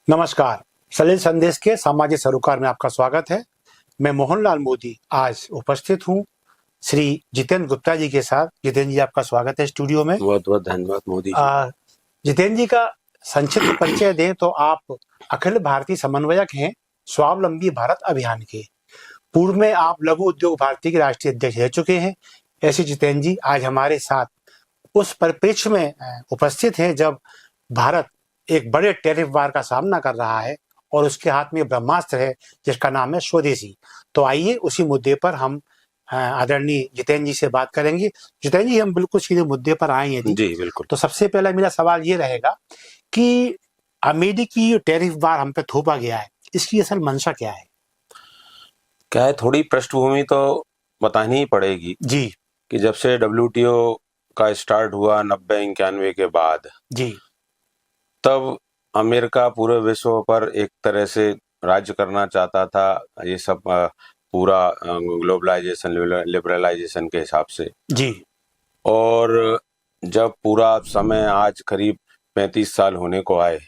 नमस्कार। सलिल संदेश के सामाजिक सरोकार में आपका स्वागत है। मैं मोहनलाल मोदी आज उपस्थित हूँ श्री जितेंद्र गुप्ता जी के साथ। जितेंद्र जी, आपका स्वागत है स्टूडियो में। बहुत बहुत धन्यवाद मोदी जी। जितेंद्र जी का संक्षिप्त परिचय दें तो आप अखिल भारतीय समन्वयक हैं स्वावलंबी भारत अभियान के। पूर्व में आप लघु उद्योग भारती के राष्ट्रीय अध्यक्ष रह चुके हैं। ऐसे जितेंद्र जी आज हमारे साथ उस परिप्रेक्ष्य में उपस्थित हैं जब भारत एक बड़े टैरिफ वार का सामना कर रहा है और उसके हाथ में ब्रह्मास्त्र है जिसका नाम है स्वदेशी। तो आइए उसी मुद्दे पर हम आदरणीय जितेंद्र जी से बात करेंगे। जितेंद्र जी, हम बिल्कुल सीधे मुद्दे पर आएंगे जी बिल्कुल। तो सबसे पहला मेरा सवाल ये रहेगा कि अमेरिकी टैरिफ वार हम पे थोपा गया है, इसकी असल मंशा क्या है? क्या है, थोड़ी पृष्ठभूमि तो बतानी ही पड़ेगी जी कि जब से WTO का स्टार्ट हुआ 90-91 के बाद, जी तब अमेरिका पूरे विश्व पर एक तरह से राज्य करना चाहता था। ये सब पूरा ग्लोबलाइजेशन लिबरलाइजेशन के हिसाब से। जी और जब पूरा समय आज करीब 35 साल होने को आए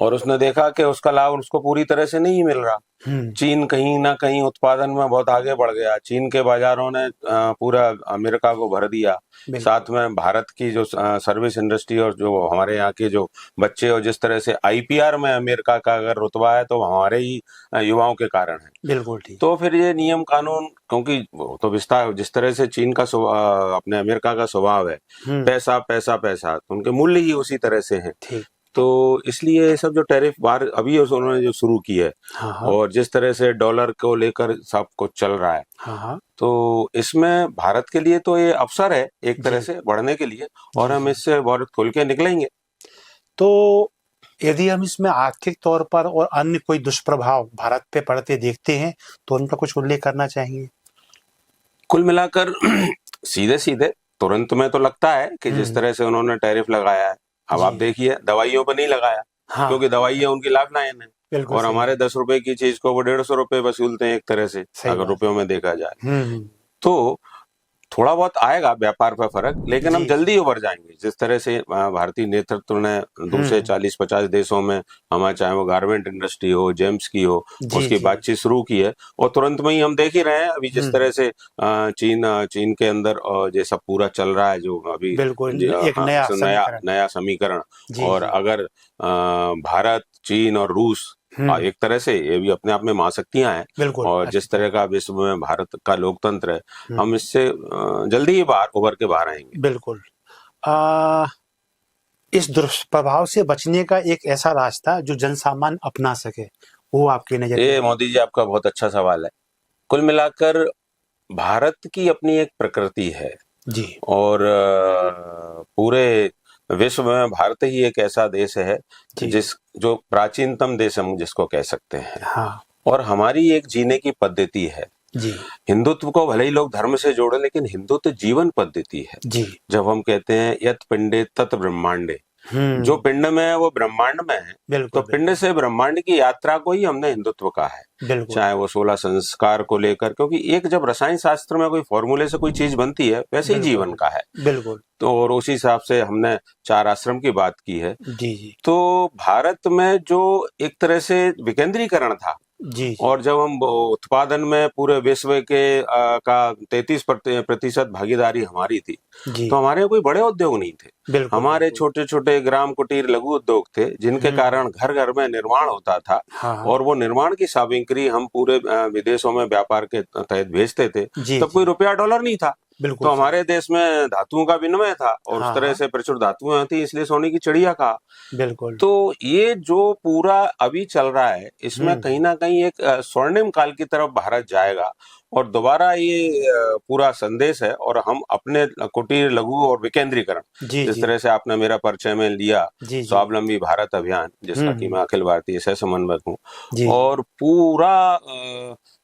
और उसने देखा कि उसका लाभ उसको पूरी तरह से नहीं मिल रहा। चीन कहीं ना कहीं उत्पादन में बहुत आगे बढ़ गया। चीन के बाजारों ने पूरा अमेरिका को भर दिया। साथ में भारत की जो सर्विस इंडस्ट्री और जो हमारे यहाँ के जो बच्चे, और जिस तरह से IPR में अमेरिका का अगर रुतबा है तो हमारे ही युवाओं के कारण है। बिल्कुल ठीक। तो फिर ये नियम कानून, क्योंकि तो विस्तार जिस तरह से चीन का अपने अमेरिका का स्वभाव है, पैसा पैसा पैसा, तो उनके मूल्य ही उसी तरह से हैं। तो इसलिए सब जो टैरिफ वार अभी उन्होंने जो शुरू की है, और जिस तरह से डॉलर को लेकर सब कुछ चल रहा है, तो इसमें भारत के लिए तो ये अवसर है एक तरह से बढ़ने के लिए, और हम इससे बहुत खुल के निकलेंगे। तो यदि हम इसमें आर्थिक तौर पर और अन्य कोई दुष्प्रभाव भारत पे पड़ते देखते हैं तो उनका कुछ उल्लेख करना चाहिए। कुल मिलाकर सीधे सीधे तुरंत में तो लगता है कि जिस तरह से उन्होंने टैरिफ लगाया है, अब आप देखिए दवाइयों पर नहीं लगाया, क्योंकि दवाइयाँ उनकी लाभदायक है, और हमारे 10 रुपए की चीज को वो 150 रुपए वसूलते हैं एक तरह से, अगर रुपयों में देखा जाए। तो थोड़ा बहुत आएगा व्यापार पर फर्क, लेकिन हम जल्दी उभर जाएंगे। जिस तरह से भारतीय नेतृत्व ने दूसरे 40-50 देशों में, हमारे चाहे वो गारमेंट इंडस्ट्री हो, जेम्स की हो, उसकी बातचीत शुरू की है, और तुरंत में ही हम देख ही रहे हैं अभी जिस तरह से चीन के अंदर ये सब पूरा चल रहा है, जो अभी एक नया समीकरण। और अगर भारत, चीन और रूस, एक तरह से ये भी अपने आप में महाशक्तियां हैं, और जिस तरह का विश्व में भारत का लोकतंत्र है, हम इससे जल्दी ही उभर के बाहर आएंगे। बिल्कुल। इस दुष्प्रभाव से बचने का एक ऐसा रास्ता जो जनसामान्य अपना सके, वो आपकी नजर? ये मोदी जी, आपका बहुत अच्छा सवाल है। कुल मिलाकर भारत की अपनी एक प्रकृति है जी, और पूरे विश्व में भारत ही एक ऐसा देश है जो प्राचीनतम देश हम जिसको कह सकते हैं। और हमारी एक जीने की पद्धति है जी। हिंदुत्व को भले ही लोग धर्म से जोड़े, लेकिन हिंदुत्व जीवन पद्धति है जी। जब हम कहते हैं यत् पिंडे तत् ब्रह्मांडे, जो पिंड में है वो ब्रह्मांड में है, तो पिंड से ब्रह्मांड की यात्रा को ही हमने हिंदुत्व का है। चाहे वो 16 संस्कार को लेकर, क्योंकि एक जब रसायन शास्त्र में कोई फॉर्मूले से कोई चीज बनती है, वैसे ही जीवन का है। बिल्कुल। तो और उसी हिसाब से हमने 4 आश्रम की बात की है जी। तो भारत में जो एक तरह से विकेंद्रीकरण था जी, और जब हम उत्पादन में पूरे विश्व के का 33% भागीदारी हमारी थी, तो हमारे कोई बड़े उद्योग नहीं थे। हमारे छोटे छोटे ग्राम कुटीर लघु उद्योग थे, जिनके कारण घर घर में निर्माण होता था। और वो निर्माण की सामग्री हम पूरे विदेशों में व्यापार के तहत भेजते थे। तब कोई रुपया डॉलर नहीं था, तो हमारे देश में धातुओं का विनिमय था, और उस तरह से प्रचुर धातुएं थी, इसलिए सोने की चिड़िया कहा। बिल्कुल। तो ये जो पूरा अभी चल रहा है, इसमें कहीं ना कहीं एक स्वर्णिम काल की तरफ भारत जाएगा, और दोबारा ये पूरा संदेश है। और हम अपने कुटीर लघु और विकेंद्रीकरण, जिस तरह से आपने मेरा परिचय में लिया, स्वावलंबी भारत अभियान, जिसका कि मैं अखिल भारतीय सह समन्वयक हूँ, और पूरा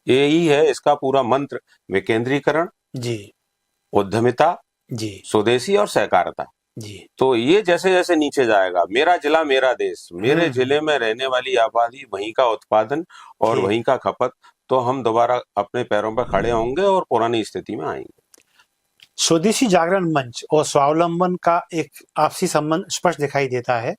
यही है इसका पूरा मंत्र, विकेंद्रीकरण जी, उद्यमिता जी, स्वदेशी और सहकारिता जी। तो ये जैसे जैसे नीचे जाएगा, मेरा जिला मेरा देश, मेरे जिले में रहने वाली आबादी, वहीं का उत्पादन और वहीं का खपत, तो हम दोबारा अपने पैरों पर खड़े होंगे और पुरानी स्थिति में आएंगे। स्वदेशी जागरण मंच और स्वावलंबन का एक आपसी संबंध स्पष्ट दिखाई देता है।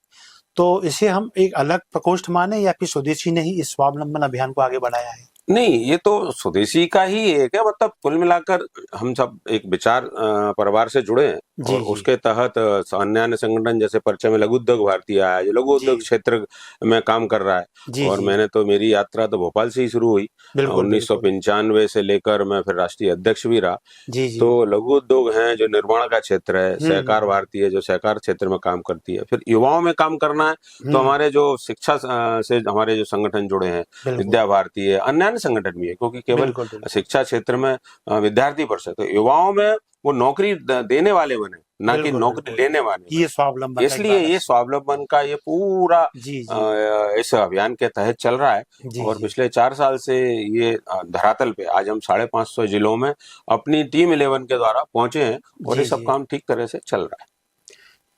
तो इसे हम एक अलग प्रकोष्ठ माने या फिर स्वदेशी ने ही इस स्वावलंबन अभियान को आगे बढ़ाया है? नहीं, ये तो स्वदेशी का ही एक है। मतलब कुल मिलाकर हम सब एक विचार परिवार से जुड़े हैं जी, और जी। उसके तहत अन्य संगठन जैसे परिचय में लघु उद्योग भारती आया है, जो लघु उद्योग जी। क्षेत्र में काम कर रहा है। जी, और जी। मैंने तो मेरी यात्रा तो भोपाल से ही शुरू हुई। बिल्कुल, बिल्कुल। 1995 से लेकर मैं फिर राष्ट्रीय अध्यक्ष भी रहा। जी, जी। तो लघु उद्योग हैं जो निर्माण का क्षेत्र है, सहकार हुँ। भारती है जो सहकार क्षेत्र में काम करती है। फिर युवाओं में काम करना है तो हमारे जो शिक्षा से हमारे जो संगठन जुड़े हैं, बिल्कुल। विद्या भारती है, अन्य संगठन भी है, क्योंकि केवल बिल्कुल, बिल्कुल। शिक्षा क्षेत्र में विद्यार्थी परिषद, तो युवाओं में वो नौकरी देने वाले बने, ना कि बिल्कुल, नौकरी बिल्कुल। लेने वाले ये स्वावलंबन का एक इसलिए ये वारस। स्वावलंबन का ये पूरा जी, जी। इस अभियान के तहत चल रहा है। जी, और जी। पिछले 4 साल से ये धरातल पे आज हम 550 जिलों में अपनी टीम 11 के द्वारा पहुंचे हैं और जी, ये सब जी। काम ठीक तरह से चल रहा है।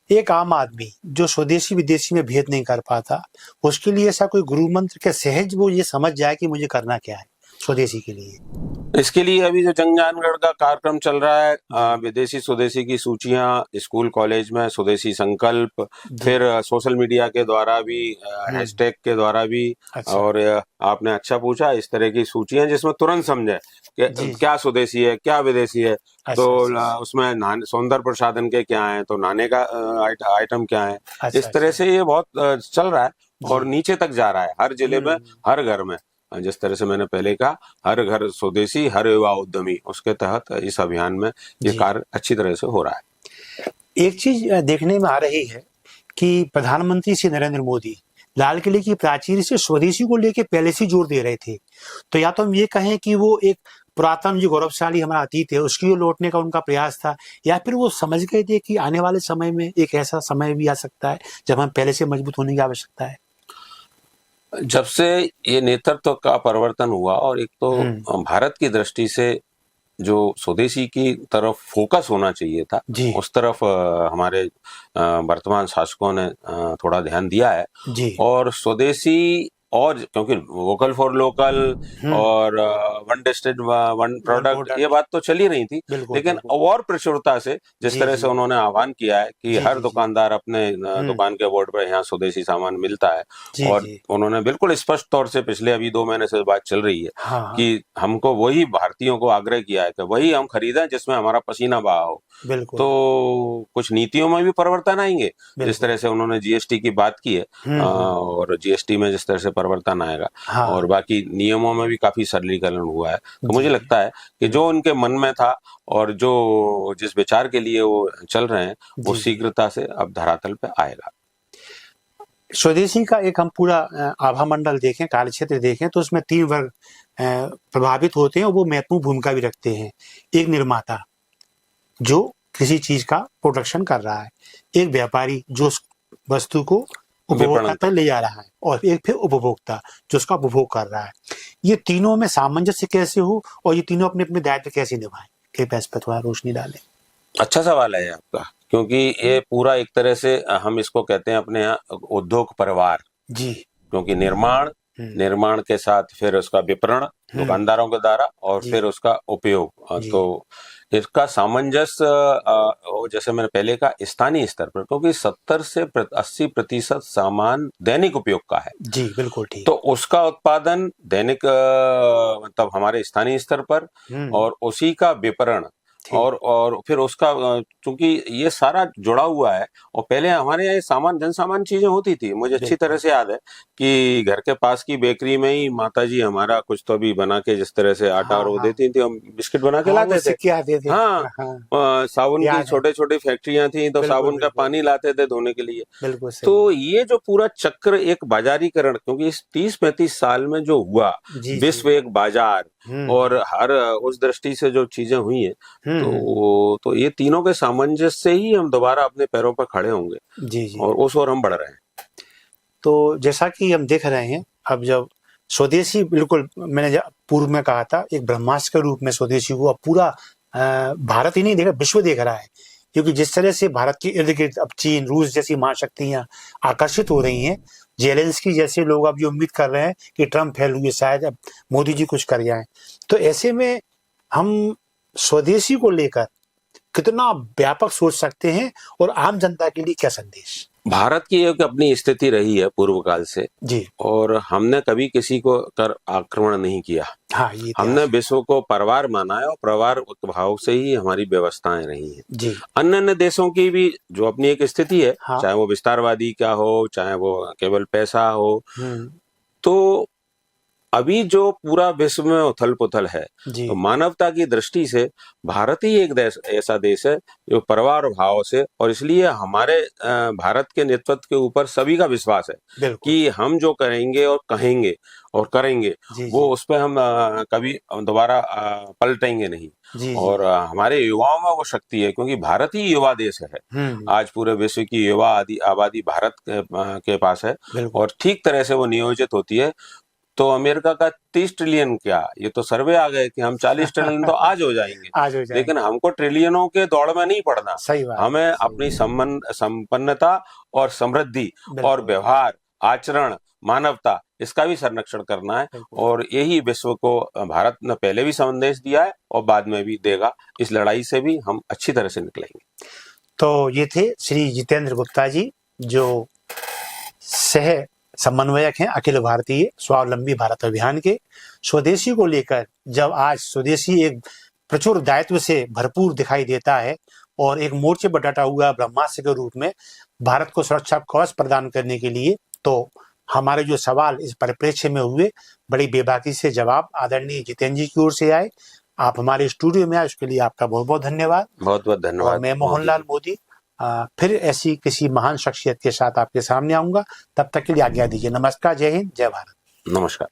एक आम आदमी जो स्वदेशी विदेशी में भेद नहीं कर पाता, उसके लिए ऐसा कोई गुरु मंत्र के सहज वो ये समझ जाए कि मुझे करना क्या है स्वदेशी के लिए? इसके लिए अभी जो जनजानगढ़ का कार्यक्रम चल रहा है, विदेशी स्वदेशी की सूचियां स्कूल कॉलेज में, स्वदेशी संकल्प, जी। फिर सोशल मीडिया के द्वारा भी, हैशटैग के द्वारा भी। अच्छा। और आपने अच्छा पूछा, इस तरह की सूचियां जिसमें तुरंत समझे कि जी, जी। क्या स्वदेशी है क्या विदेशी है। अच्छा, तो अच्छा। उसमें सौंदर्य प्रसाधन के क्या है, तो नहाने का आइटम क्या है। अच्छा, इस तरह अच्छा। से ये बहुत चल रहा है और जी। नीचे तक जा रहा है, हर जिले में, हर घर में। जिस तरह से मैंने पहले कहा, हर घर स्वदेशी हर युवा उद्यमी, उसके तहत इस अभियान में ये जी। कार्य अच्छी तरह से हो रहा है। एक चीज देखने में आ रही है कि प्रधानमंत्री श्री नरेंद्र मोदी लाल किले की प्राचीर से स्वदेशी को लेकर पहले से जोर दे रहे थे। तो या तो हम ये कहें कि वो एक पुरातन जो गौरवशाली हमारा अतीत है उसकी ओर लौटने का उनका प्रयास था, या फिर वो समझ गए थे कि आने वाले समय में एक ऐसा समय भी आ सकता है जब हम पहले से मजबूत होने की आवश्यकता है। जब से ये नेतृत्व का परिवर्तन हुआ और एक तो भारत की दृष्टि से जो स्वदेशी की तरफ फोकस होना चाहिए था, उस तरफ हमारे वर्तमान शासकों ने थोड़ा ध्यान दिया है। जी। और स्वदेशी, और क्योंकि वोकल फॉर लोकल और वन डिस्ट्रिक्ट वन प्रोडक्ट, ये बात तो चली रही थी, लेकिन और प्रचुरता से जिस तरह से उन्होंने आह्वान किया है कि हर दुकानदार अपने दुकान के बोर्ड पर यहाँ स्वदेशी सामान मिलता है। और उन्होंने बिल्कुल स्पष्ट तौर से पिछले अभी 2 महीने से बात चल रही है कि हमको वही भारतीयों को आग्रह किया है कि वही हम खरीदें जिसमें हमारा पसीना बहा हो। तो कुछ नीतियों में भी परिवर्तन आएंगे, जिस तरह से उन्होंने जीएसटी की बात की है, और जीएसटी में जिस तरह से परिवर्तन आएगा, और बाकी नियमों में भी काफी सरलीकरण हुआ है। तो मुझे लगता है कि जो उनके मन में था और जो जिस विचार के लिए वो चल रहे हैं, वो शीघ्रता से अब धरातल पे आएगा। स्वदेशी का एक हम पूरा आभा मंडल देखें, कार्यक्षेत्र देखें, तो उसमें 3 वर्ग प्रभावित होते हैं और वो महत्वपूर्ण भूमिका भी रखते हैं। एक निर्माता जो किसी चीज का प्रोडक्शन कर रहा है, एक व्यापारी जो उस वस्तु को उपभोक्ता तक ले जा रहा है, और एक फिर उपभोक्ता जो उसका उपभोग कर रहा है। ये तीनों में सामंजस्य कैसे हो और ये तीनों अपने अपने दायित्व कैसे निभाएं, कृपया इस पर थोड़ा रोशनी डालें। अच्छा सवाल है आपका, क्योंकि ये पूरा एक तरह से हम इसको कहते हैं अपने यहाँ उद्योग परिवार जी। क्योंकि निर्माण के साथ फिर उसका विपणन दुकानदारों के द्वारा और फिर उसका उपयोग, तो इसका सामंजस्य जैसे मैंने पहले कहा स्थानीय स्तर पर, क्योंकि 70 से 80% सामान दैनिक उपयोग का है। जी बिल्कुल ठीक। तो उसका उत्पादन दैनिक मतलब हमारे स्थानीय स्तर पर, और उसी का विपणन, और फिर उसका, क्योंकि ये सारा जुड़ा हुआ है। और पहले हमारे यहाँ सामान जनसामान्य चीजें होती थी। मुझे अच्छी तरह से याद है कि घर के पास की बेकरी में ही माताजी हमारा कुछ तो भी बना के, जिस तरह से आटा और वो देती थी, हम बिस्किट बना के लाते थे। साबुन की छोटे छोटे फैक्ट्रियां थी, तो साबुन का पानी लाते थे धोने के लिए। तो ये जो पूरा चक्र एक बाजारीकरण, क्योंकि इस 30-35 साल में जो हुआ, विश्व एक बाजार, और हर उस दृष्टि से जो चीजें हुई है, तो ये तीनों के सामंजस्य से ही हम दोबारा अपने पैरों पर खड़े होंगे। जी जी। और उस ओर हम बढ़ रहे हैं। तो जैसा कि हम देख रहे हैं, अब जब स्वदेशी, बिल्कुल मैंने पूर्व में कहा था, एक ब्रह्मास्त्र के रूप में स्वदेशी को अब पूरा भारत ही नहीं देख रहा, विश्व देख रहा है। क्योंकि जिस तरह से भारत के इर्द गिर्द अब चीन, रूस जैसी महाशक्तियां आकर्षित हो रही हैं, जेलेंस्की जैसे लोग अब ये उम्मीद कर रहे हैं कि ट्रम्प फेल हुए, शायद अब मोदी जी कुछ कर जाएं। तो ऐसे में हम स्वदेशी को लेकर कितना व्यापक सोच सकते हैं और आम जनता के लिए क्या संदेश? भारत की एक अपनी स्थिति रही है पूर्व काल से जी, और हमने कभी किसी को कर आक्रमण नहीं किया। हाँ, ये हमने विश्व को परिवार माना है और परिवार भाव से ही हमारी व्यवस्थाएं रही हैं। जी, अन्य अन्य देशों की भी जो अपनी एक स्थिति है, हाँ, चाहे वो विस्तारवादी क्या हो, चाहे वो केवल पैसा हो, तो अभी जो पूरा विश्व में उथल पुथल है, तो मानवता की दृष्टि से भारत ही एक देश ऐसा देश है जो परिवार भाव से, और इसलिए हमारे भारत के नेतृत्व के ऊपर सभी का विश्वास है कि हम जो करेंगे और कहेंगे और करेंगे वो उस पर हम कभी दोबारा पलटेंगे नहीं। और हमारे युवाओं में वो शक्ति है, क्योंकि भारत ही युवा देश है। आज पूरे विश्व की युवा आबादी भारत के पास है और ठीक तरह से वो नियोजित होती है। तो अमेरिका का 30 ट्रिलियन क्या, ये तो सर्वे आ गए कि हम 40 ट्रिलियन तो आज हो जाएंगे, लेकिन हमको ट्रिलियनों के दौड़ में नहीं पड़ना। हमें अपनी संपन्नता और समृद्धि और व्यवहार, आचरण, मानवता, इसका भी संरक्षण करना है। और यही विश्व को भारत ने पहले भी संदेश दिया है और बाद में भी देगा। इस लड़ाई से भी हम अच्छी तरह से निकलेंगे। तो ये थे श्री जितेंद्र गुप्ता जी, जो सह समन्वयक हैं अखिल भारतीय स्वावलंबी भारत अभियान के। स्वदेशी को लेकर जब आज स्वदेशी एक प्रचुर दायित्व से भरपूर दिखाई देता है और एक मोर्चे पर डटा हुआ ब्रह्मास्त्र के रूप में भारत को सुरक्षा कवच प्रदान करने के लिए, तो हमारे जो सवाल इस परिप्रेक्ष्य में हुए, बड़ी बेबाकी से जवाब आदरणीय जितेंद्र जी की ओर से आए। आप हमारे स्टूडियो में आए, उसके लिए आपका बहुत बहुत धन्यवाद। बहुत बहुत धन्यवाद। और मैं मोहनलाल मोदी फिर ऐसी किसी महान शख्सियत के साथ आपके सामने आऊंगा। तब तक के लिए आज्ञा दीजिए। नमस्कार, जय हिंद, जय भारत। नमस्कार।